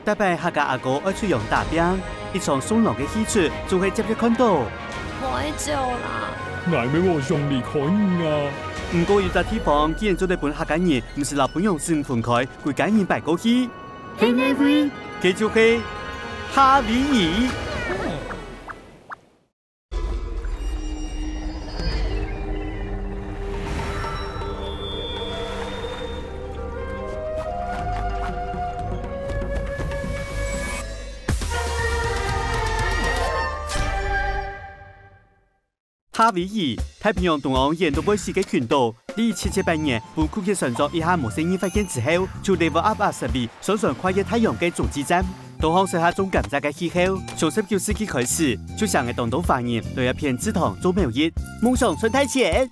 大伯客家阿哥爱出洋大兵，一场送浪嘅戏出，就会直接看到。太久啦，乃咩我用力看啊！唔过有笪地方竟然做得本客家人，唔是老本用先分开，佢家人摆过去。係咩會？佢就係夏威夷。夏威夷太平洋东岸沿到北西嘅群岛，1778年本库克船长一下无声音发现之后，就 level up 20米，上船跨越太阳嘅中继站。导航适合种甘蔗嘅气候，从19世纪开始，就像嘅东东发现对一片紫塘做苗栗，梦想存太前。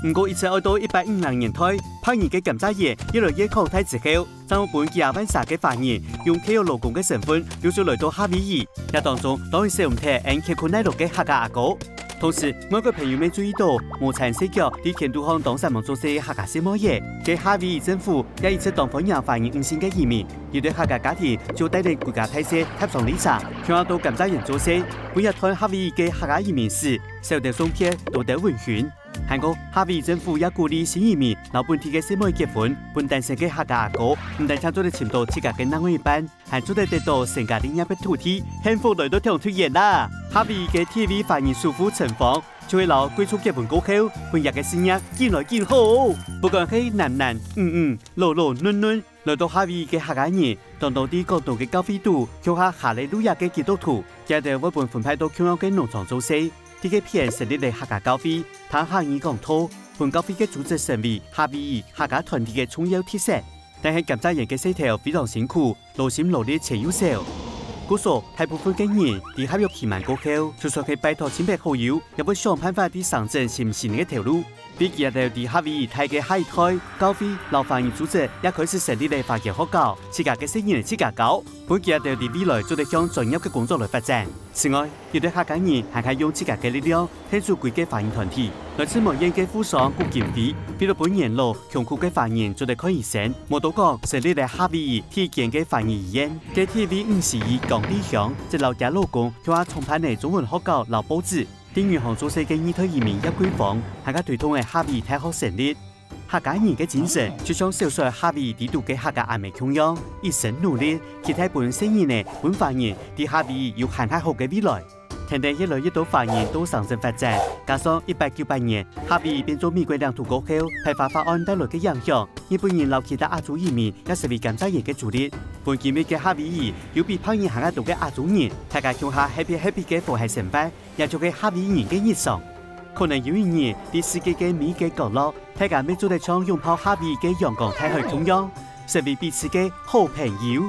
不过，一直到1850年代，拍人嘅甘蔗叶越来越擴大之後，政府本幾廿萬沙嘅發現，用企業勞工嘅身份，陸續來到夏威夷。也當中當然使用睇按揭困難落嘅客家阿哥。同時，我個朋友們注意到，無產社腳喺田都巷當山盟做些客家小貿易，嘅夏威夷政府也一直當訪人歡迎五星嘅移民，而對客家家庭就帶領國家體制踏上里程，向到甘蔗人做些。本日看夏威夷嘅客家移民時，受到送片都得溫馴。韓國夏威夷政府也鼓勵新移民老本地嘅小貿易結婚，本單身嘅客家阿哥唔但唱做得簽到自家嘅男女班，還做得到成家領養嘅土地，幸福來到聽出現啦！夏威夷嘅 TV 發現舒服情況，就會留貴族結婚過後，本日嘅生意見來見好。不管係男老嫩嫩，來到夏威夷嘅客家人，當到啲高度嘅高飛度，跳下哈利路亞嘅基督徒，也就會本分派到香港嘅農場做事。啲嘅片成立嚟客家教會，談客語講套，本教會嘅組織成為夏威夷客家團體嘅重要特色。但係甘蔗人嘅勢頭非常辛苦，勞心勞力且優秀。故所大部分嘅人喺合約期滿過後，就算佢拜託親朋好友，也會想辦法啲上進新嘅條路。比其他啲夏威夷大嘅下一代教會老飯業組織也開始成立嚟發展學校，自家嘅生意嚟自家搞。本其他啲未來做得向專業嘅工作來發展。此外，有啲客家人還係用自家嘅力量，聽住貴嘅發言團體，來自某人嘅附上顧經費，比如本年路窮苦嘅發言做得可以成，冇到講成立嚟夏威夷體檢嘅發言醫院，嘅 TV52港地鄉，即老家老公叫下重辦嘅中文學校老報紙。丁元行做世嘅二退移民一居房，係家推動嘅夏威夷大學成立。客家人嘅精神，就像少數夏威夷地度嘅客家阿妹咁樣，一生努力，期待本生意呢本發現，啲夏威夷有更加好嘅未來。聽得越來越多發現都上升發展，加上1898年夏威夷變做美國領土過後，批發法案帶來嘅影響，日本人留其他亞洲移民也成為甘蔗人嘅主力。本期尾嘅夏威夷有比旁人行得到嘅亞洲人，大家向下 happy 嘅和諧成敗，也做嘅夏威夷人嘅日常。可能有一年，啲世界嘅美嘅角落，大家咪做得唱擁抱夏威夷嘅陽光太空中央，成為彼此嘅好朋友。